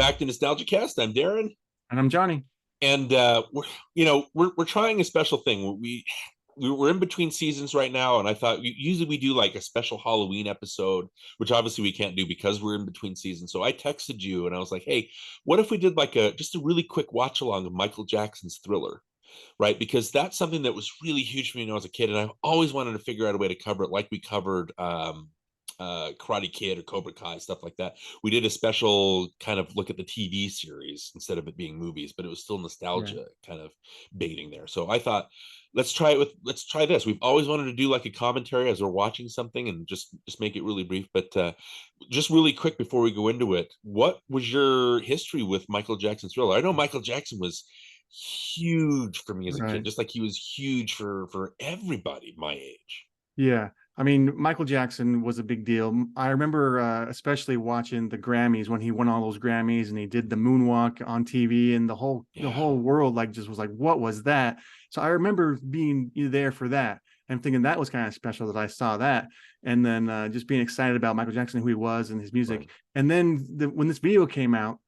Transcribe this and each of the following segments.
back to NostalgiaCast. I'm Darren, And I'm Johnny. and we're trying a special thing. We're in between seasons right now, and I thought usually we do like a special Halloween episode, which obviously we can't do because we're in between seasons. So I texted you, and I was like, "Hey, what if we did like a just a really quick watch along of Michael Jackson's Thriller?" Right, because that's something that was really huge for me when I was a kid, and I've always wanted to figure out a way to cover it, like we covered Karate Kid or Cobra Kai, stuff like that. We did a special kind of look at the TV series instead of it being movies, but it was still Yeah. nostalgia kind of baiting there. So I thought, let's try this. We've always wanted to do like a commentary as we're watching something, and just make it really brief. But just really quick before we go into it, what was your history with Michael Jackson's Thriller? I know Michael Jackson was huge for me as a kid, Right. just like he was huge for everybody my age. Yeah. I mean, Michael Jackson was a big deal. I remember especially watching the Grammys when he won all those Grammys and he did the moonwalk on TV and the Yeah, whole world like just was like, what was that? So I remember being there for that and thinking that was kind of special that I saw that. And then just being excited about Michael Jackson, who he was and his right. music. And then when this video came out,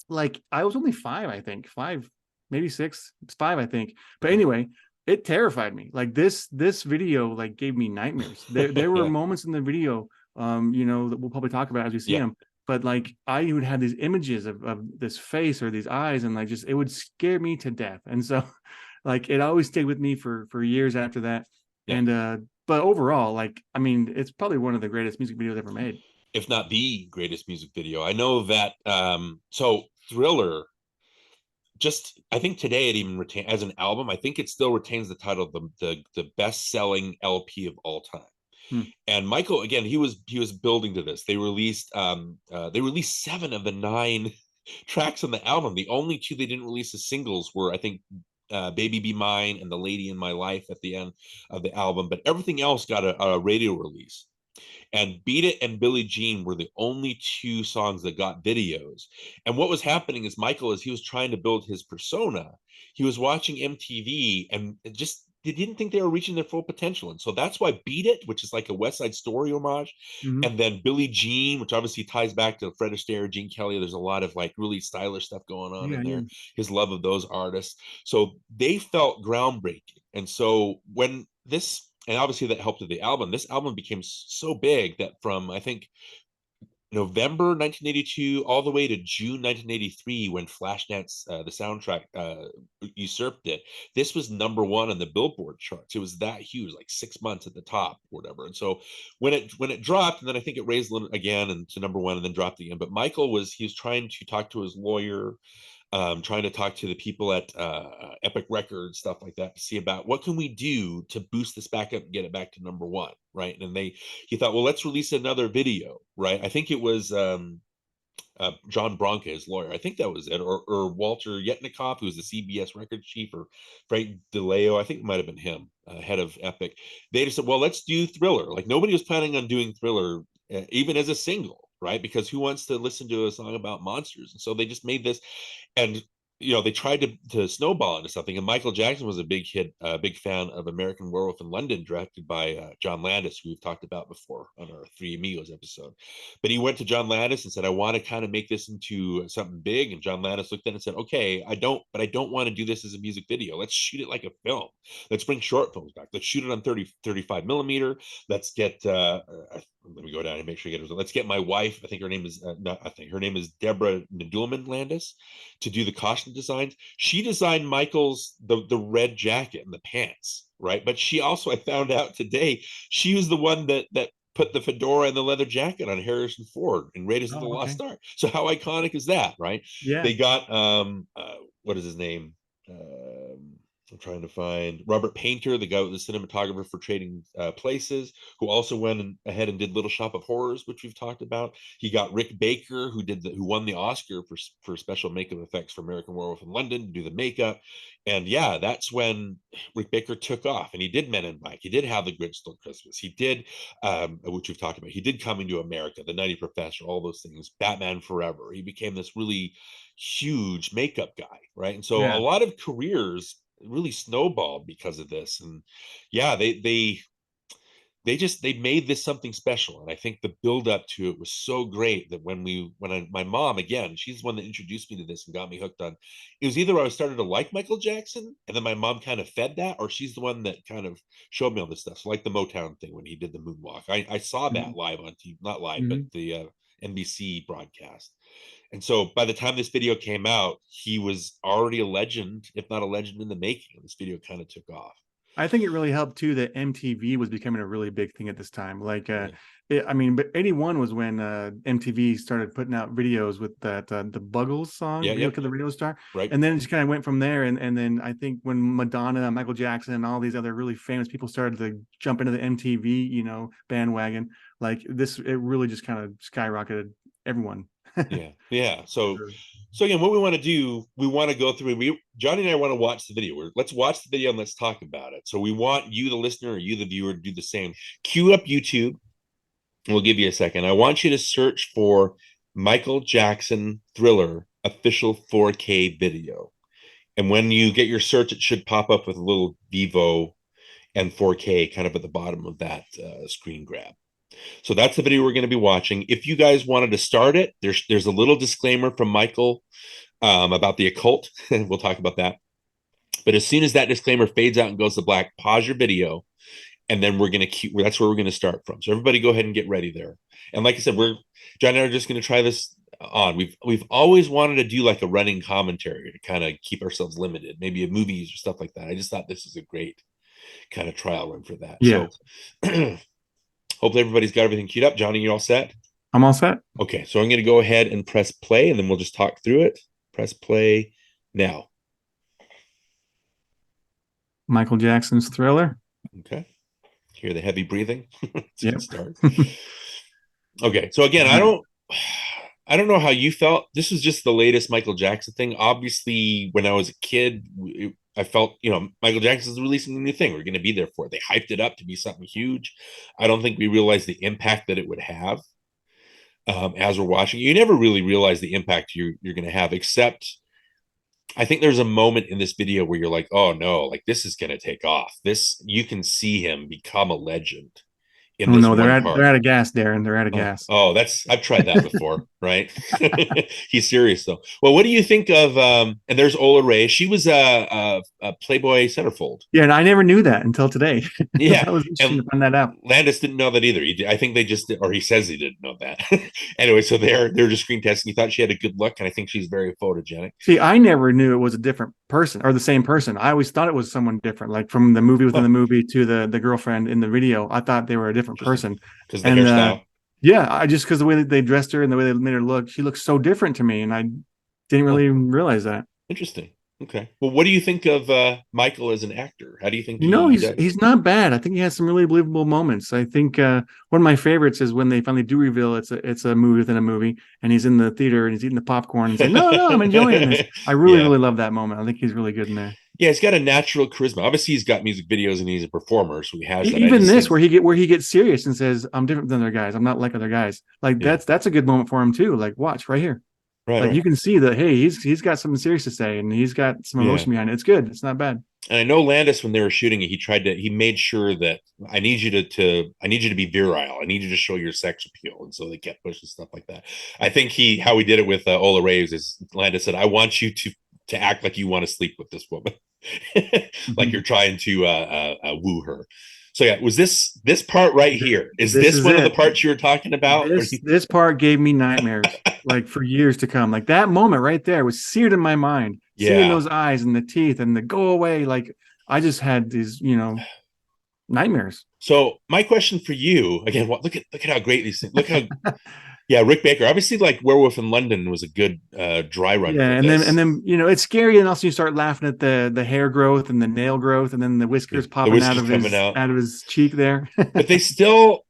like I was only five, I think, five, maybe six. It's five, I think. But anyway, it terrified me. Like this video like gave me nightmares. There were Yeah, moments in the video, that we'll probably talk about as we see yeah. them. But like I would have these images of this face or these eyes, and like just it would scare me to death. And so, like it always stayed with me for years after that. Yeah. And but overall, like I mean, it's probably one of the greatest music videos ever made. If not the greatest music video. I know that so Thriller, just I think today it even retain as an album, I think it still retains the title of the best-selling LP of all time. Hmm. And Michael, again, he was building to this. They released seven of the nine tracks on the album. The only two they didn't release as singles were, I think, Baby Be Mine and The Lady in My Life at the end of the album, but everything else got a radio release. And Beat It and Billie Jean were the only two songs that got videos. And what was happening is Michael, as he was trying to build his persona, he was watching MTV and it just they didn't think they were reaching their full potential. And so that's why Beat It, which is like a West Side Story homage, Mhm. and then Billie Jean, which obviously ties back to Fred Astaire, Gene Kelly. There's a lot of like really stylish stuff going on Yeah, in there, yeah. his love of those artists. So they felt groundbreaking. And so when this and obviously that helped with the album. This album became so big that from I think November 1982 all the way to June 1983, when Flashdance, the soundtrack, usurped it. This was number one on the Billboard charts. It was that huge, like 6 months at the top, or whatever. And so when it dropped, and then I think it raised a little again and to number one, and then dropped again. But Michael was trying to talk to his lawyer, trying to talk to the people at Epic Records, stuff like that, to see about what can we do to boost this back up and get it back to number one, right? And he thought, well, let's release another video, right? I think it was John Bronca, his lawyer. I think that was it, or Walter Yetnikoff, who was the CBS record chief, or Frank DeLeo. I think it might have been him, head of Epic. They just said, well, let's do Thriller. Like nobody was planning on doing Thriller, even as a single, right? Because who wants to listen to a song about monsters? And so they just made this, and they tried to snowball into something. And Michael Jackson was a big fan of American Werewolf in London, directed by John Landis, who we've talked about before on our Three Amigos episode. But he went to John Landis and said, I want to kind of make this into something big. And John Landis looked at it and said, okay, but I don't want to do this as a music video. Let's shoot it like a film. Let's bring short films back. Let's shoot it on 35 millimeter. Let's get let me go down and make sure I get it. Let's get my wife. I think her name is not, I think her name is Deborah Nadoolman Landis, to do the costume designs. She designed Michael's the red jacket and the pants, right? But she also, I found out today, she was the one that put the fedora and the leather jacket on Harrison Ford in Raiders of the Oh, okay. Lost Ark. So how iconic is that, right? Yeah. They got what is his name? Um, I'm trying to find Robert Painter, the guy with the cinematographer for Trading Places, who also went ahead and did Little Shop of Horrors, which we've talked about. He got Rick Baker, who won the Oscar for special makeup effects for American Werewolf in London, to do the makeup. And yeah, that's when Rick Baker took off, and he did Men in Black. He did How the Grinch Stole Christmas. He did, which we've talked about. He did Coming to America, The Nutty Professor, all those things. Batman Forever. He became this really huge makeup guy, right? And so a Yeah. lot of careers really snowballed because of this. And yeah, they made this something special, and I think the build up to it was so great that my mom, again, she's the one that introduced me to this and got me hooked on. It was either I started to like Michael Jackson, and then my mom kind of fed that, or she's the one that kind of showed me all this stuff. So like the Motown thing when he did the moonwalk, I saw that live on TV, not live, but Mhm. the NBC broadcast. And so by the time this video came out, he was already a legend, if not a legend in the making. And this video kind of took off. I think it really helped too that MTV was becoming a really big thing at this time. Like, Yeah, I mean, but 81 was when MTV started putting out videos with that the Buggles song, yeah, "Real yep, Kid the Radio Star," right. and then it just kind of went from there. And then I think when Madonna, Michael Jackson, and all these other really famous people started to jump into the MTV, bandwagon, like this, it really just kind of skyrocketed everyone. Yeah, yeah. So again, what we want to do, we want to go through. Johnny and I want to watch the video. Let's watch the video and let's talk about it. So we want you, the listener, or you, the viewer, to do the same. Cue up YouTube. We'll give you a second. I want you to search for Michael Jackson Thriller official 4K video. And when you get your search, it should pop up with a little Vivo and 4K kind of at the bottom of that screen grab. So that's the video we're going to be watching. If you guys wanted to start it, there's a little disclaimer from Michael about the occult. We'll talk about that. But as soon as that disclaimer fades out and goes to black, pause your video, and then we're going to that's where we're going to start from. So everybody go ahead and get ready there. And like I said, John and I are just going to try this on. We've always wanted to do like a running commentary to kind of keep ourselves limited, maybe a movies or stuff like that. I just thought this is a great kind of trial run for that. Yeah, So hopefully everybody's got everything queued up. Johnny, you all set? I'm all set. Okay, so I'm going to go ahead and press play, and then we'll just talk through it. Press play now. Michael Jackson's Thriller. Okay. Hear the heavy breathing. It's a Yep. good start. Okay, so again, I don't know how you felt. This was just the latest Michael Jackson thing. Obviously, when I was a kid, I felt, Michael Jackson's releasing a new thing. We're going to be there for it. They hyped it up to be something huge. I don't think we realized the impact that it would have. As we're watching, you never really realize the impact you're going to have, except I think there's a moment in this video where you're like, oh no, like this is going to take off. This, you can see him become a legend in Oh this no, one they're part. out of gas, Darren. They're out of Oh, gas. oh, I've tried that before, right? He's serious though. Well, what do you think of? And there's Ola Ray. She was a Playboy centerfold. Yeah, and I never knew that until today. Yeah, That was interesting and to find that out. Landis didn't know that either. I think they just, or he says he didn't know that. Anyway, so they're just screen testing. He thought she had a good look, and I think she's very photogenic. See, I never knew it was a different person or the same person. I always thought it was someone different, like from the movie within Huh, the movie to the girlfriend in the video. I thought they were a different interesting. person. Because the And hairstyle. yeah, I just because the way that they dressed her and the way they made her look, she looked so different to me, and I didn't Huh, really realize that. interesting. Okay. Well, what do you think of Michael as an actor? How do you think he He's does? he's not bad. I think he has some really believable moments. I think one of my favorites is when they finally do reveal it's a movie within a movie, and he's in the theater and he's eating the popcorn and saying, "No, no, I'm enjoying this." I really, Yeah. really love that moment. I think he's really good in there. Yeah, he's got a natural charisma. Obviously, he's got music videos and he's a performer, so he has that. I Even just this, think, where he gets serious and says, "I'm different than other guys. I'm not like other guys." Like yeah, that's a good moment for him too. Like watch right here. right, Like right. you can see that hey, he's got something serious to say and he's got some Yeah. emotion behind it. It's good. It's not bad. And I know Landis, when they were shooting it, he made sure that I need you to be virile. I need you to show your sex appeal. And so they kept pushing stuff like that. I think how he did it with Ola Raves is Landis said, I want you to act like you want to sleep with this woman. Like you're trying to woo her. So yeah, was this part right here? Is This this is one of the it. parts you were talking about? This part gave me nightmares like for years to come. Like that moment right there was seared in my mind. Seeing Yeah. those eyes and the teeth and the go away, like I just had these, nightmares. So my question for you again, look at how great these things. Look how yeah, Rick Baker. Obviously, like Werewolf in London was a good dry run Yeah, for and this. then it's scary, and also you start laughing at the hair growth and the nail growth, and then the Yeah, whiskers the popping whiskey's coming out, out of his cheek there. but they still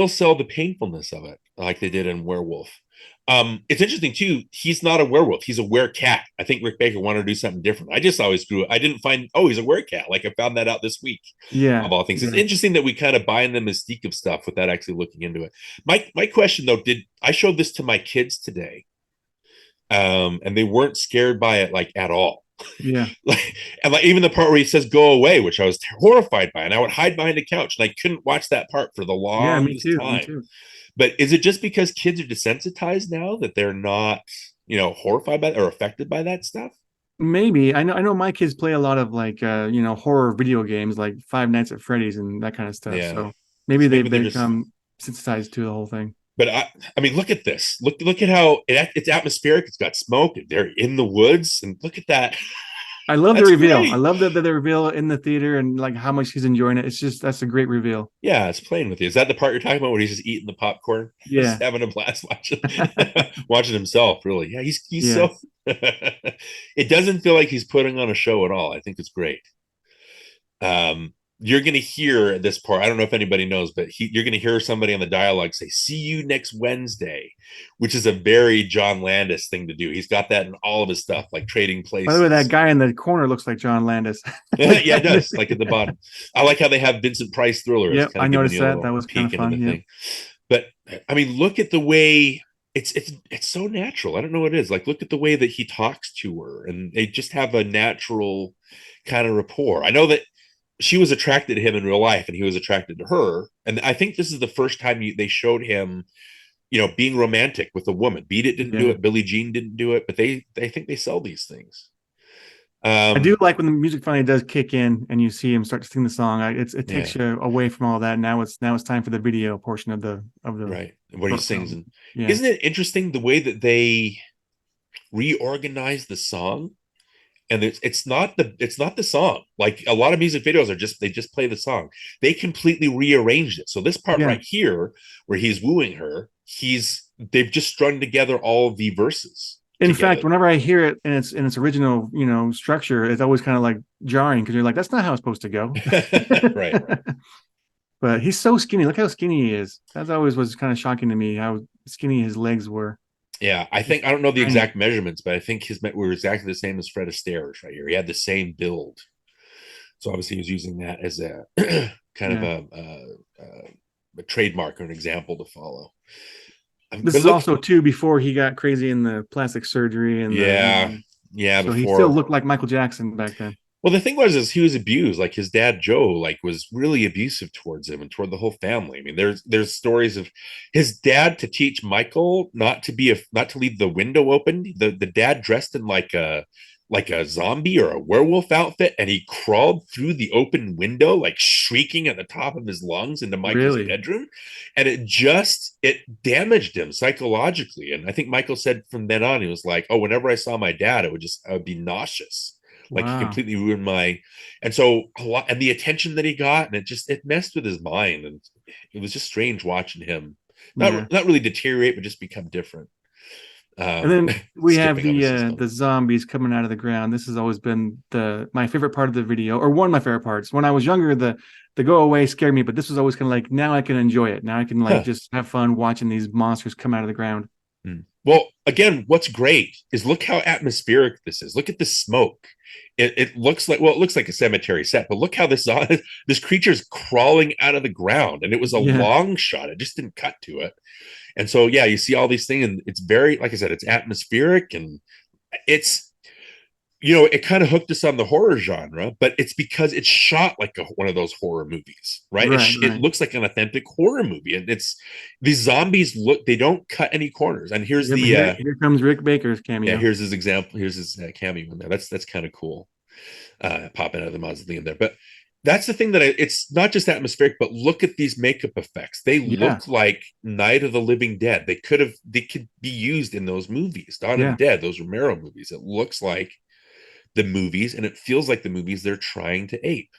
sell the painfulness of it like they did in Werewolf. It's interesting too. He's not a werewolf. He's a werecat. I think Rick Baker wanted to do something different. I just always grew. I didn't find. Oh, he's a werecat. Like I found that out this week. Yeah, Of all things, it's yeah. interesting that we kind of buy in the mystique of stuff without actually looking into it. My question though, did I showed this to my kids today? And they weren't scared by it like at all. Yeah. Like, and like even the part where he says "go away," which I was horrified by, and I would hide behind a couch, and I couldn't watch that part for the Yeah, me longest too. Me time. too. But is it just because kids are desensitized now that they're not, horrified by or affected by that stuff? Maybe. I know my kids play a lot of like horror video games like Five Nights at Freddy's and that kind of stuff. Yeah. So maybe So they've maybe they're just. become sensitized to the whole thing. But I mean, look at this. Look at how it's atmospheric. It's got smoke. They're in the woods, and look at that. I love the That's reveal. I great. love the reveal in the theater and like how much he's enjoying it. It's just that's a great reveal. Yeah, it's playing with you. Is that the part you're talking about where he's just eating the popcorn, just Yeah. having a blast watching watching himself? Really, yeah, he's Yeah. so. It doesn't feel like he's putting on a show at all. I think it's great. You're going to hear this part. I don't know if anybody knows, but you're going to hear somebody on the dialogue say, "See you next Wednesday," which is a very John Landis thing to do. He's got that in all of his stuff, like Trading By the way, that Places. guy in the corner looks like John Landis. Like Yeah, it does. Like at the bottom. I like how they have Vincent Price Thriller. It's yep, kind I of giving noticed you a that. little That was kind of peek into the fun. Yep. thing. But I mean, look at the way it's so natural. I don't know what it is. Like, look at the way that he talks to her, and they just have a natural kind of rapport. I know that she was attracted to him in real life, and he was attracted to her. And I think this is the first time they showed him, being romantic with a woman. Beat It didn't do Yeah. it. Billie Jean didn't do it, but they think they sell these things. I do Um, like when the music finally does kick in and you see him start to sing the song. It yeah, takes you away from all that. Now it's time for the video portion of the right. What he short sings, film. and Yeah. isn't it interesting the way that they reorganize the song? And it's not the song. Like a lot of music videos are just they just play the song. They completely rearranged it. So this part Yeah. right here, where he's wooing her, they've just strung together all the verses In fact, together. whenever I hear it in its original, structure, it's always kind of like jarring because you're like, that's not how it's supposed to go. Right. But he's so skinny. Look how skinny he is. That always was kind of shocking to me how skinny his legs were. Yeah, Just I don't know the tiny. exact measurements, but I think his were exactly the same as Fred Astaire's right here. He had the same build, so obviously he was using that as a kind of Yeah. a trademark or an example to follow. This But is look, also too before he got crazy in the plastic surgery and yeah, yeah, so he still before. looked like Michael Jackson back then. Well, the thing was, is he was abused. Like his dad Joe, like was really abusive towards him and toward the whole family. I mean, there's stories of his dad to teach Michael not to leave the window open. The dad dressed in like a zombie or a werewolf outfit, and he crawled through the open window, like shrieking at the top of his lungs into Michael's Really? bedroom, and it damaged him psychologically. And I think Michael said from then on, he was like, "Oh, whenever I saw my dad, I would be nauseous." Like he Wow. completely ruined and so a lot, and the attention that he got, and it messed with his mind, and it was just strange watching him Yeah. not really deteriorate, but just become different. And Um, then we have skipping obviously still. the zombies coming out of the ground. This has always been the my favorite part of the video, or one of my favorite parts. When I was younger, the go away scared me, but this was always kind of like now I can enjoy it. Now I can like Huh. just have fun watching these monsters come out of the ground. Well, again, what's great is look how atmospheric this is. Look at the smoke. It looks like it looks like a cemetery set, but look how this creature's crawling out of the ground, and it was a Yeah. long shot. It just didn't cut to it. And so, yeah, you see all these things, and it's very, like I said, it's atmospheric, and it's, it kind of hooked us on the horror genre, but it's because it's shot like one of those horror movies, right? Right, It right. looks like an authentic horror movie, and these zombies they don't cut any corners. And here's Yeah, but the, here comes Rick Baker's yeah, cameo. here's his example. Here's his cameo in there. That's kind of cool, popping out of the mausoleum there. But that's the thing it's not just atmospheric, but look at these makeup effects. They Yeah, look like Night of the Living Dead. They could be used in those movies, Dawn of the yeah, Dead, those Romero movies. It looks like the movies, and it feels like the movies they're trying to ape.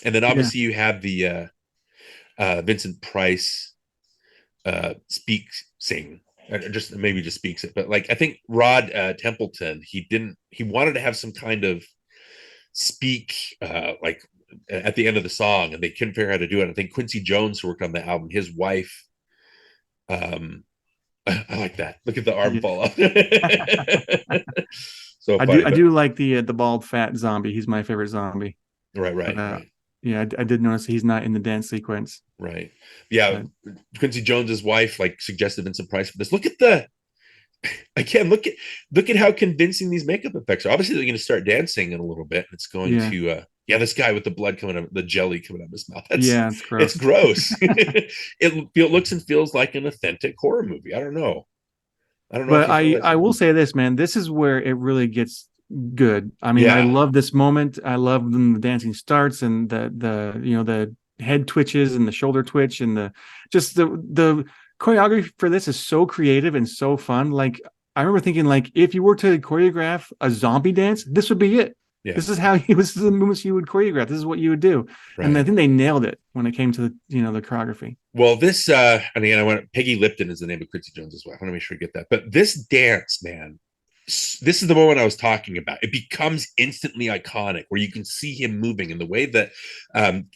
And then yeah. obviously you have the Vincent Price sing, just maybe just speaks it, but like I think Rod Templeton, he wanted to have some kind of speak like at the end of the song, and they couldn't figure out how to do it. I think Quincy Jones, who worked on the album, his wife, um I like that. Look at the arm Yeah. fall off. So I funny, but do like the bald fat zombie. He's my favorite zombie. right, But right, right, yeah, I did notice he's not in the dance sequence. right. Yeah, But Quincy Jones's wife like suggested Vincent Price for this. Look at the Again, look at how convincing these makeup effects are. Obviously, they're going to start dancing in a little bit. It's going Yeah. to yeah, this guy with the blood coming up, the jelly coming out of his mouth. That's Yeah, it's it's gross. gross. It looks and feels like an authentic horror movie. I don't know. I don't know if But you feel that I will same. say this, man, this is where it really gets good. I mean, I Yeah, love this moment. I love when the dancing starts and the head twitches and the shoulder twitch and the choreography for this is so creative and so fun. Like I remember thinking like if you were to choreograph a zombie dance, this would be it. yeah, This is how you this is the movements you would choreograph. This is what you would do. And I right. think they nailed it when it came to the choreography. Well, this and again, I want Peggy Lipton is the name of Quincy Jones' wife. I want to make sure I get that. But this dance, man, this is the moment I was talking about. It becomes instantly iconic, where you can see him moving in the way that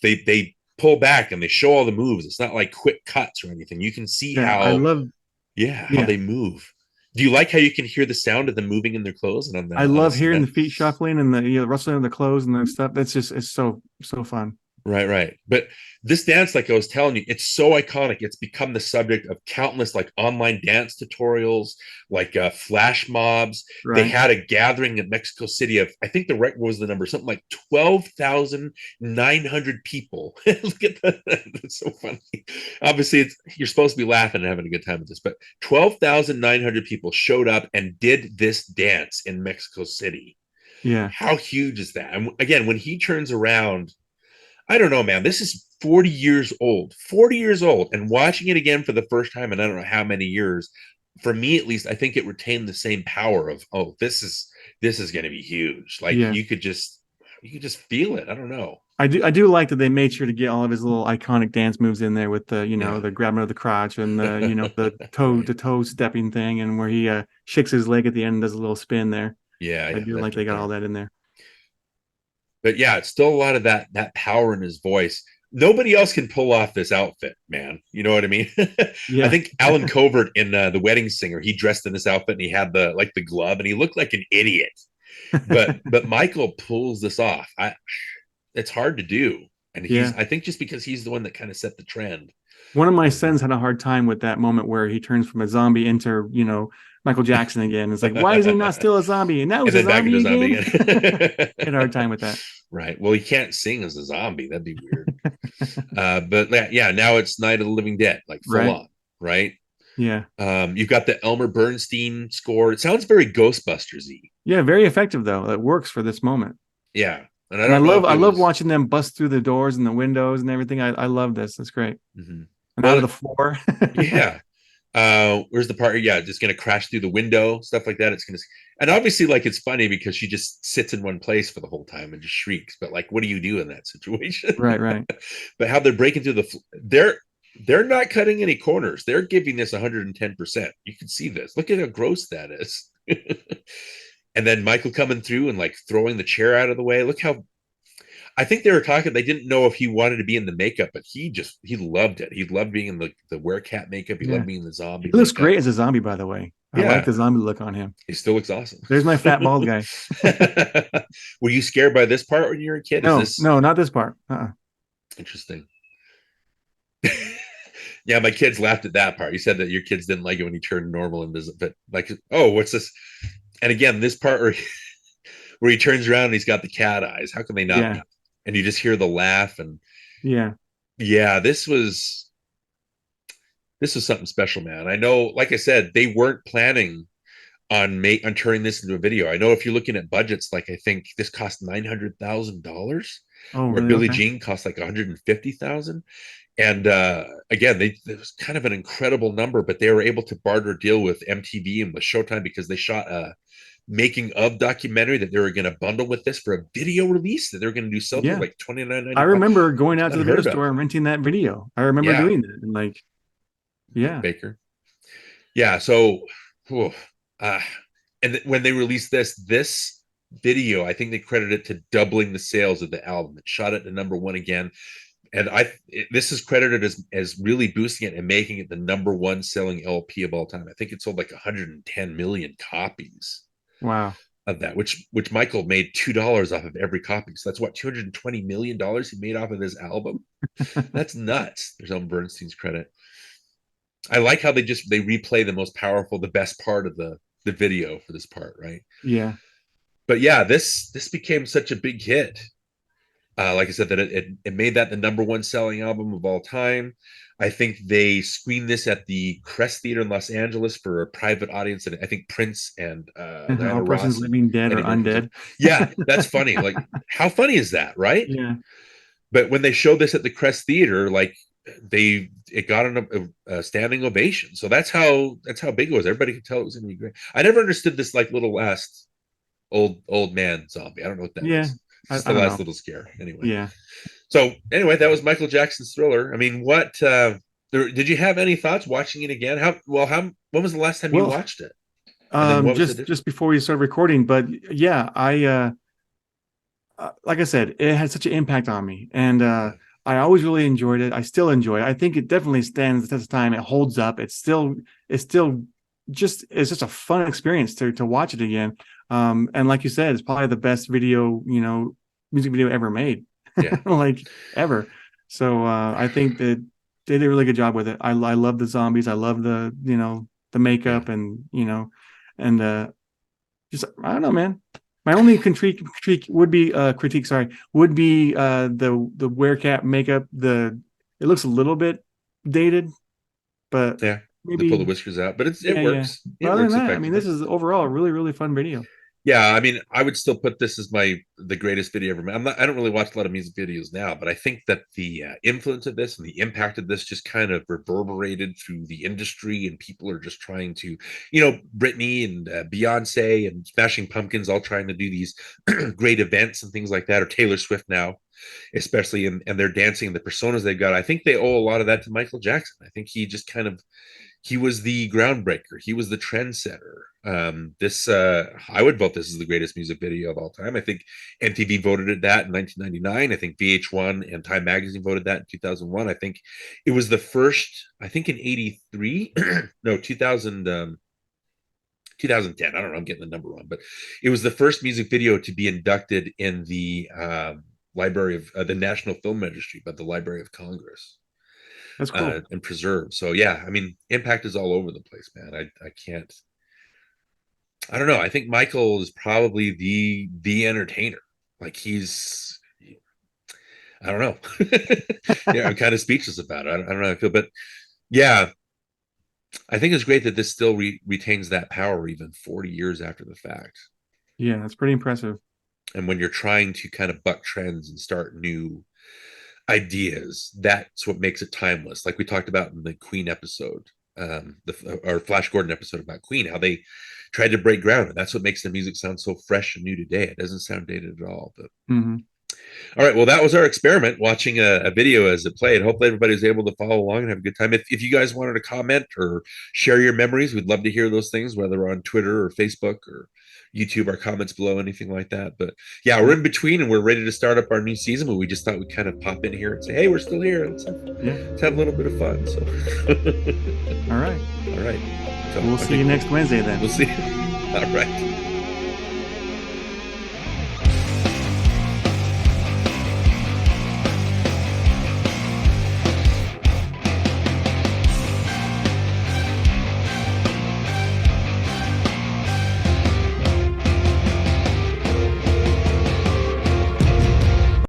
they pull back and they show all the moves. It's not like quick cuts or anything. You can see Yeah, I how love yeah how yeah. they move. Do you like how you can hear the sound of them moving in their clothes and I on the love hearing cement? the feet shuffling and the rustling of the clothes and the stuff. That's just it's so fun. Right, right. But this dance, like I was telling you, it's so iconic. It's become the subject of countless like online dance tutorials, like flash mobs. They Right. had a gathering in Mexico City of, I think the right was the number, something like 12,900 people. Look at that. That's so funny. Obviously, you're supposed to be laughing and having a good time with this, but 12,900 people showed up and did this dance in Mexico City. Yeah. How huge is that? And again, when he turns around, I don't know, man. This is 40 years old, 40 years old, and watching it again for the first time, and I don't know how many years. For me, at least, I think it retained the same power of, oh, this is going to be huge. Like Yeah. you could just feel it. I don't know. I do like that they made sure to get all of his little iconic dance moves in there with Yeah, the grabbing of the crotch and the toe stepping thing and where he shakes his leg at the end and does a little spin there. yeah, I yeah. do like Left they it got all there. that in there. But yeah, it's still a lot of that power in his voice. Nobody else can pull off this outfit, man. You know what I mean? I Yeah. think Alan Covert in The Wedding Singer, he dressed in this outfit and he had the glove and he looked like an idiot. But Michael pulls this off. It's hard to do, and Yeah. I think just because he's the one that kind of set the trend. One of my And sons had a hard time with that moment where he turns from a zombie into, Michael Jackson again. It's like, why is he not still a zombie? And now he's and a then back into zombie zombie again. again. Had a hard time with that. Right. Well, he can't sing as a zombie. That'd be weird. But yeah, now it's Night of the Living Dead, like full Right. on. Right. Yeah. You've got the Elmer Bernstein score. It sounds very Ghostbusters-y. Yeah. Very effective though. It works for this moment. Yeah. And I And I don't know love if I it love was. watching them bust through the doors and the windows and everything. I love this. It's great. Mhm. And out Well, of the floor. yeah. Where's the part? Yeah, just gonna crash through the window, stuff like that. It's gonna, and obviously, like it's funny because she just sits in one place for the whole time and just shrieks. But like, what do you do in that situation? Right, right. But how they're breaking through they're not cutting any corners. They're giving this 110%. You can see this. Look at how gross that is. And then Michael coming through and like throwing the chair out of the way. Look how I think they were talking. They didn't know if he wanted to be in the makeup, but he loved it. He loved being in the werecat makeup. He Yeah. loved being in the He zombie looks makeup. great as a zombie, by the way. I like Yeah, the zombie look on him. he still looks awesome. There's my fat bald guy. Were you scared by this part when you were a kid? Is No, this no, not this part. interesting? Yeah, my kids laughed at that part. You said that your kids didn't like it when he turned normal and visit, but like, oh, what's this? And again, this part where he turns around and he's got the cat eyes. How can they not Yeah. be? And you just hear the laugh and Yeah. yeah, this was something special, man. I know, like I said, they weren't planning on turning this into a video. I know if you're looking at budgets, like I think this cost $900,000, Oh, where really? Billie Okay. Jean cost like 150,000. And again, it was kind of an incredible number, but they were able to barter deal with MTV and with Showtime because they shot a making of documentary that they were going to bundle with this for a video release that they were going to do sell through Yeah. like 29.95. I remember going It's out to the video unheard store of. and renting that video. I remember Yeah, doing that. And like, Rick yeah. Baker. Yeah, so whew, uh, and when they released this video, I think they credited it to doubling the sales of the album. It shot it to number one again, and this is credited as really boosting it and making it the number one selling LP of all time. I think it sold like 110 million copies Wow. of that, which Michael made $2 off of every copy. So that's what $220 million he made off of this album. That's nuts. There's Ellen Bernstein's credit. I like how they replay the most powerful, the best part of the video for this part, right? Yeah. But yeah, this became such a big hit. Like I said, that it made that the number one selling album of all time. I think they screened this at the Crest Theater in Los Angeles for a private audience, and I think Prince and All Diana persons Ross and living, dead, or Eddie Murphy. undead. Yeah, that's funny. Like, how funny is that, right? Yeah. But when they showed this at the Crest Theater, like it got a standing ovation. So that's how big it was. Everybody could tell it was going to be great. I never understood this like little last old man zombie. I don't know what that Yeah. is. It's just I the don't last know. little scare. Anyway. Yeah. So anyway, that was Michael Jackson's Thriller. I mean, what did you have any thoughts watching it again? How when was the last time you Well, watched it? And then what was the just difference? before we started recording, but yeah, like I said, it had such an impact on me, and Yeah. I always really enjoyed it. I still enjoy it. I think it definitely stands the test of time. It holds up. It's still it's just a fun experience to watch it again. And like you said, it's probably the best video, music video ever made, Yeah. like ever. So I think that they did a really good job with it. I love the zombies. I love the Yeah. makeup, and just I don't know, man. My only critique would be would be the werecap makeup. It looks a little bit dated, but Yeah. They pull the maybe whiskers out, but it yeah. works. But It other than works that, I mean, effectively. this is overall a really really fun video. Yeah, I mean, I would still put this as the greatest video ever made. I don't really watch a lot of music videos now, but I think that the influence of this and the impact of this just kind of reverberated through the industry, and people are just trying to, Britney and Beyonce and Smashing Pumpkins all trying to do these great events and things like that, or Taylor Swift now, especially and they're dancing the personas they've got. I think they owe a lot of that to Michael Jackson. I think he was the groundbreaker. He was the trendsetter. This I would vote this is the greatest music video of all time. I think MTV voted it that in 1999. I think VH1 and Time Magazine voted that in 2001. I think it was the first. I think in '83, no 2000. 2010. I don't know. I'm getting the number wrong, but it was the first music video to be inducted in the Library of the National Film Registry, but the Library of Congress That's cool. and preserved. So yeah, I mean, impact is all over the place, man. I can't. I don't know. I think Michael is probably the entertainer. Like he's. I don't know. Yeah, I'm kind of speechless about it. I don't know how I feel, but yeah, I think it's great that this still retains that power even 40 years after the fact. Yeah, that's pretty impressive. And when you're trying to kind of buck trends and start new ideas, that's what makes it timeless. Like we talked about in the Queen episode, or Flash Gordon episode about Queen, how they tried to break ground, and that's what makes the music sound so fresh and new today. It doesn't sound dated at all. But Hmm. all right, well, that was our experiment, watching a video as it played. Hopefully, everybody was able to follow along and have a good time. If you guys wanted to comment or share your memories, we'd love to hear those things, whether on Twitter or Facebook or YouTube, our comments below, anything like that. But yeah, we're Yeah, in between and we're ready to start up our new season, but we just thought we'd kind of pop in here and say, hey, we're still here. yeah. Let's have a little bit of fun. So, All right. all right. So, We'll see okay, you cool. next Wednesday then. We'll see. All right.